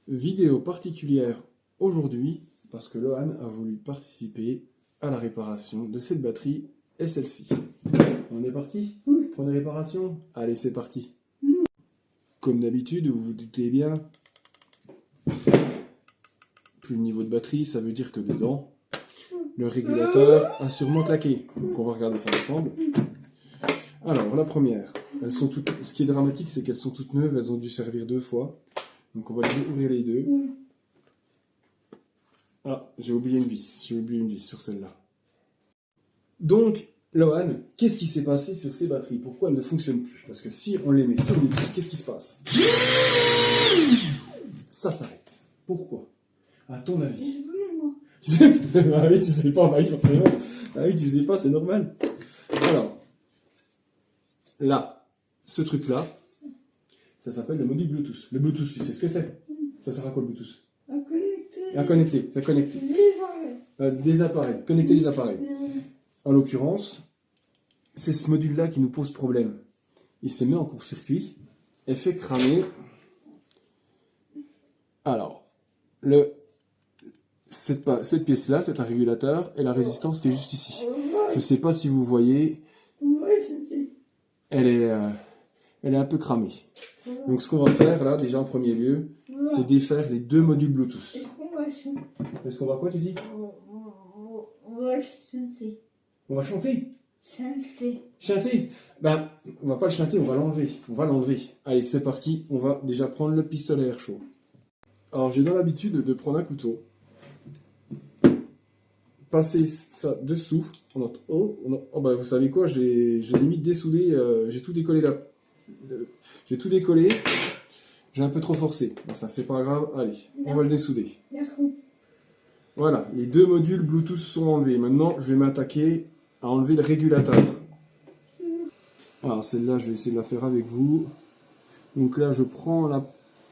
Vidéo particulière aujourd'hui parce que Lohan a voulu participer à la réparation de cette batterie et celle-ci. On est parti pour une réparation? Allez, c'est parti. Comme d'habitude, vous vous doutez bien, plus le niveau de batterie, ça veut dire que dedans, le régulateur a sûrement claqué. Donc on va regarder ça ensemble. Alors, la première, elles sont toutes... ce qui est dramatique, c'est qu'elles sont toutes neuves, elles ont dû servir 2 fois. Donc on va ouvrir les deux. Ah, j'ai oublié une vis sur celle-là. Donc, Lohan, qu'est-ce qui s'est passé sur ces batteries? Pourquoi elles ne fonctionnent plus? Parce que si on les met sur le mixeur, qu'est-ce qui se passe? Ça s'arrête. Pourquoi? À ton avis? Ah oui, tu sais pas, bah oui, forcément. Ah oui, tu sais pas, c'est normal. Alors, là, ce truc-là, ça s'appelle le module Bluetooth. Le Bluetooth, tu sais ce que c'est? Ça sert à quoi le Bluetooth? À connecter, c'est connecter. Des appareils, connecter les appareils. En l'occurrence, c'est ce module-là qui nous pose problème. Il se met en court-circuit et fait cramer. Alors, cette pièce-là, c'est un régulateur et la résistance qui est juste ici. Je ne sais pas si vous voyez, elle est un peu cramée. Donc ce qu'on va faire là, déjà en premier lieu, c'est défaire les 2 modules Bluetooth. Est-ce qu'on va quoi, tu dis? On va chanter. On va chanter? Chanter. Chanter? Ben, on va pas le chanter, on va l'enlever. On va l'enlever. Allez, c'est parti. On va déjà prendre le pistolet à air chaud. Alors, j'ai dans l'habitude de prendre un couteau, passer ça dessous. Oh, ben, vous savez quoi? J'ai limite dessoudé. J'ai tout décollé là. J'ai tout décollé. J'ai un peu trop forcé. Enfin, c'est pas grave. Allez, on va le dessouder. Voilà, les 2 modules Bluetooth sont enlevés. Maintenant, je vais m'attaquer à enlever le régulateur. Alors, celle-là, je vais essayer de la faire avec vous. Donc là, je prends la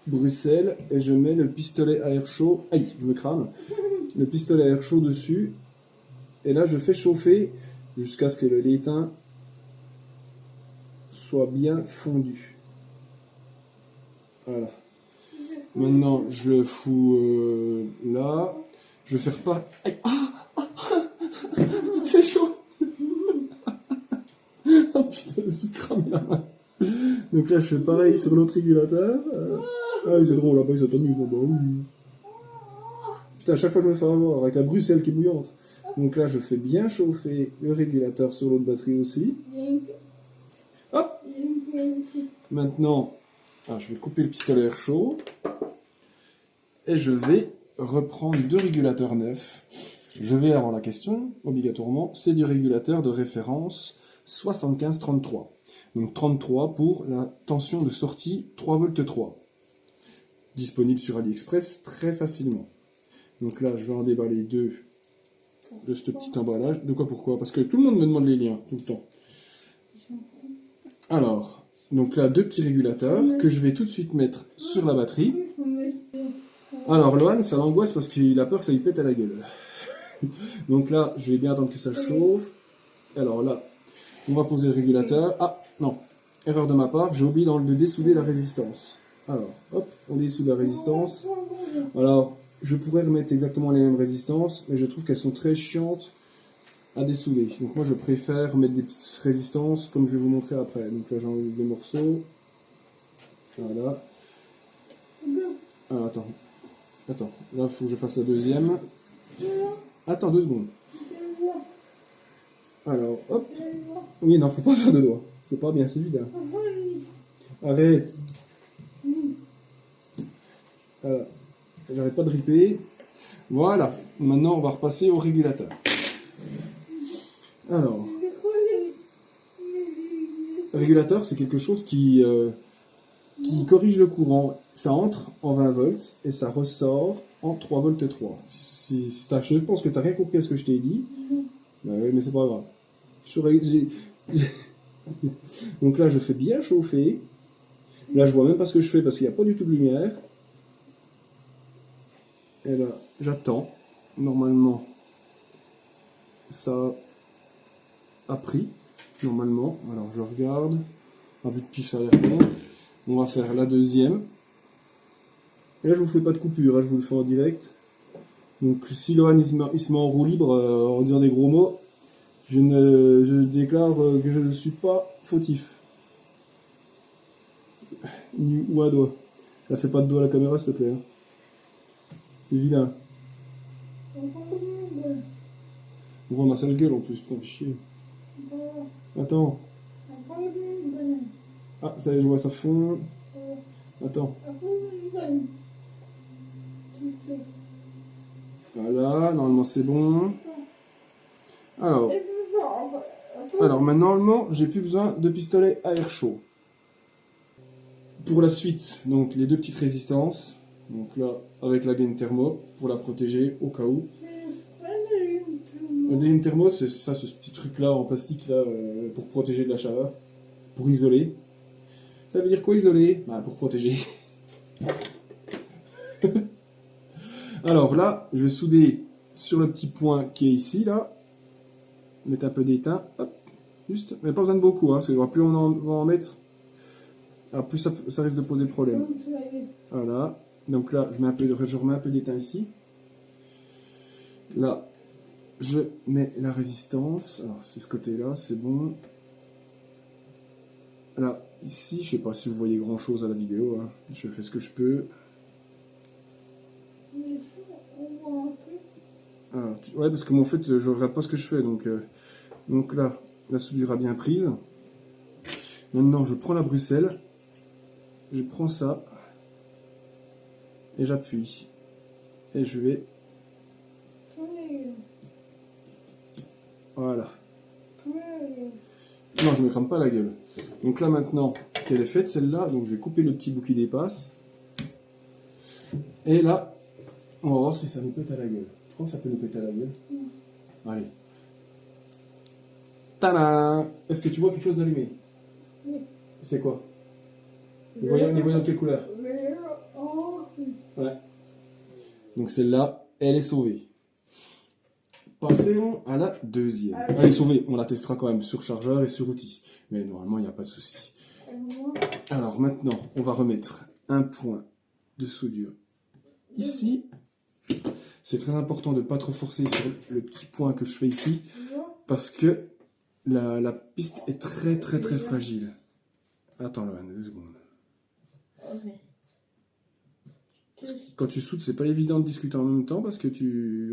Bruxelles et je mets le pistolet à air chaud. Aïe, je me crame. Le pistolet à air chaud dessus. Et là, je fais chauffer jusqu'à ce que le laitin soit bien fondu. Voilà. Maintenant, je le fous là. Je vais faire pas... Aïe. C'est chaud. Oh putain, je me suis cramé la main. Donc là, je fais pareil sur l'autre régulateur. Ah oui, c'est drôle, là-bas, ils attendent, ils vont... Bah oui. Putain, à chaque fois, je me fais avoir avec la Bruxelles qui est bouillante. Donc là, je fais bien chauffer le régulateur sur l'autre batterie aussi. Hop. Maintenant, je vais couper le pistolet à air chaud. Et je vais reprendre 2 régulateurs neufs. Je vais avoir la question, obligatoirement, c'est du régulateur de référence 75-33. Donc 33 pour la tension de sortie 3,3 V. Disponible sur AliExpress très facilement. Donc là, je vais en déballer 2 de ce petit emballage. De quoi, pourquoi? Parce que tout le monde me demande les liens, tout le temps. Alors, donc là, 2 petits régulateurs que je vais tout de suite mettre sur la batterie. Alors, Lohan, ça l'angoisse parce qu'il a peur que ça lui pète à la gueule. Donc là, je vais bien attendre que ça chauffe. Alors là, on va poser le régulateur. Ah, non, erreur de ma part, j'ai oublié de dessouder la résistance. Alors, hop, on dessoude la résistance. Alors, je pourrais remettre exactement les mêmes résistances, mais je trouve qu'elles sont très chiantes à dessouder. Donc moi, je préfère mettre des petites résistances, comme je vais vous montrer après. Donc là, j'enlève les morceaux. Voilà. Alors, attends, là, il faut que je fasse la deuxième. Attends 2 secondes. Alors, hop. Oui, non, faut pas faire de doigts. C'est pas bien, c'est vide. Arrête. Voilà. J'arrête pas de ripper. Voilà. Maintenant, on va repasser au régulateur. Alors. Le régulateur, c'est quelque chose qui corrige le courant. Ça entre en 20 volts et ça ressort en 3,3 V. Je pense que tu n'as rien compris à ce que je t'ai dit. Bah oui, mais c'est pas grave. Donc là, je fais bien chauffer. Là, je vois même pas ce que je fais parce qu'il n'y a pas du tout de lumière. Et là, j'attends. Normalement, ça a pris. Normalement. Alors, je regarde. À vue de pif, ça a l'air bon. On va faire la deuxième. Et là, je vous fais pas de coupure, hein, je vous le fais en direct. Donc, si Lohan il se met en roue libre en disant des gros mots, je déclare que je ne suis pas fautif. Ou un doigt. Là, fais pas de doigt à la caméra, s'il te plaît. Hein. C'est vilain. On voit ma sale gueule en plus, putain, chier. Attends. Ah, ça y est, je vois ça fond. Attends. Voilà, normalement c'est bon. Alors maintenant, j'ai plus besoin de pistolet à air chaud. Pour la suite, donc les deux petites résistances. Donc là, avec la gaine thermo, pour la protéger au cas où. La gaine thermo, c'est ça, ce petit truc-là en plastique là, pour protéger de la chaleur. Pour isoler. Ça veut dire quoi isoler? Bah, pour protéger. Alors là, je vais souder sur le petit point qui est ici, là. Mettre un peu d'étain. Hop, juste. Mais pas besoin de beaucoup, hein, parce que plus on va en mettre, alors plus ça risque de poser problème. Voilà. Donc là, je remets un peu d'étain ici. Là, je mets la résistance. Alors, c'est ce côté-là, c'est bon. Là, ici, je sais pas si vous voyez grand-chose à la vidéo. Hein. Je fais ce que je peux. Ah, ouais, parce que en fait, je regarde pas ce que je fais. Donc là, la soudure a bien prise. Maintenant, je prends la Bruxelles. Je prends ça. Et j'appuie. Et je vais... Voilà. Non, je me crame pas la gueule. Donc là, maintenant qu'elle est faite, celle-là, donc je vais couper le petit bout qui dépasse. Et là, on va voir si ça nous pète à la gueule. Je crois que ça peut nous péter à la gueule. Allez. Tadam! Est-ce que tu vois quelque chose d'allumé? Oui. C'est quoi? Les voyants de quelle couleur? Ouais. Donc celle-là, elle est sauvée. Passons à la deuxième. Elle est sauvée, on la testera quand même sur chargeur et sur outil. Mais normalement, il n'y a pas de souci. Alors maintenant, on va remettre un point de soudure ici. C'est très important de ne pas trop forcer sur le petit point que je fais ici, parce que la piste est très fragile. Attends, Lohan, 2 secondes. Quand tu soudes, c'est pas évident de discuter en même temps parce que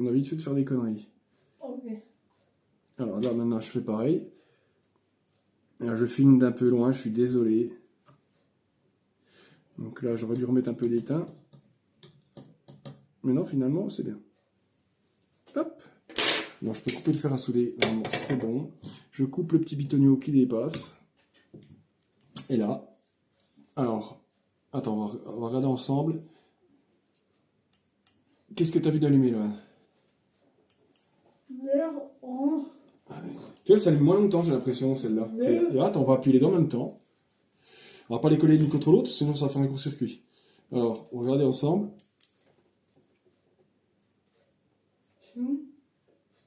on a vite fait de faire des conneries. Alors là, maintenant, je fais pareil. Alors, je filme d'un peu loin, je suis désolé. Donc là, j'aurais dû remettre un peu d'étain. Mais non, finalement, c'est bien. Hop. Bon, je peux couper le fer à souder. Normalement, c'est bon. Je coupe le petit bitonio qui dépasse. Et là. Alors, attends, on va regarder ensemble. Qu'est-ce que tu as vu d'allumer, là? Tu vois, ça allume moins longtemps, j'ai l'impression, celle-là. Et là, on va appuyer les deux en même temps. On va pas les coller l'une contre l'autre, sinon ça va faire un court-circuit. Alors, on va regarder ensemble.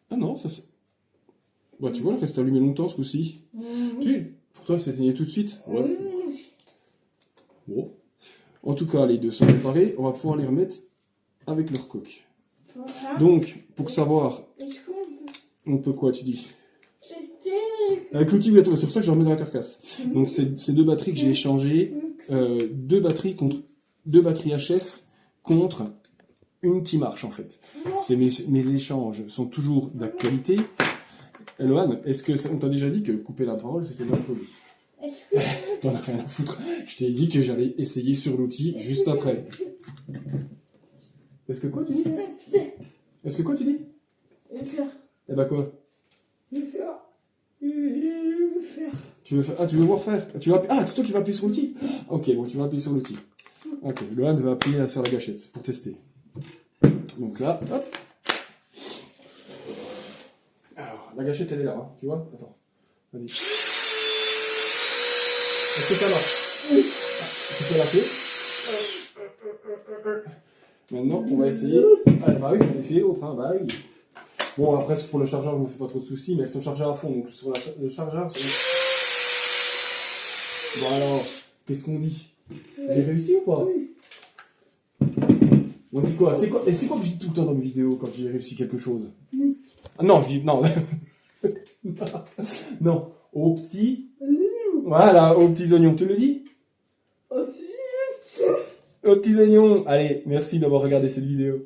Ah non, ça c'est... Bah, tu vois, elle reste allumée longtemps, ce coup-ci. Pour toi, elle s'éteignait tout de suite. Ouais. Bon. En tout cas, les deux sont réparés. On va pouvoir les remettre avec leur coque. Donc, pour savoir... On peut quoi, tu dis? Avec l'outil, c'est pour ça que je remets dans la carcasse. Donc, c'est deux batteries que j'ai échangées. Deux batteries HS contre une qui marche, en fait. Mes échanges sont toujours d'actualité. Lohan, est-ce que on t'a déjà dit que couper la parole, c'était mal poli? T'en as rien à foutre. Je t'ai dit que j'allais essayer sur l'outil juste après. Est-ce que quoi, tu dis? Est-ce que quoi, tu dis? Eh ben quoi? Tu veux faire... Ah, tu veux voir faire? Ah, c'est toi qui vas appuyer sur l'outil? Ok, bon, tu vas appuyer sur l'outil. Ok, Lohan va appuyer sur la gâchette pour tester. Donc là, hop. Alors, la gâchette, elle est là, hein, tu vois? Attends, vas-y. Est-ce que ça marche? Oui. Tu peux l'appeler? Maintenant, on va essayer. Ah, bah oui, on va essayer l'autre, hein, bah oui. Bon, après, pour le chargeur, je ne me fais pas trop de soucis, mais elles sont chargées à fond. Donc, sur le chargeur, c'est... Bon, alors, qu'est-ce qu'on dit? J'ai réussi ou pas? Oui. On dit quoi? Et c'est quoi que je dis tout le temps dans mes vidéos quand j'ai réussi quelque chose? Oui. Ah non, je dis non. Non, aux petits. Voilà, aux petits oignons. Tu le dis? Aux petits oignons. Allez, merci d'avoir regardé cette vidéo.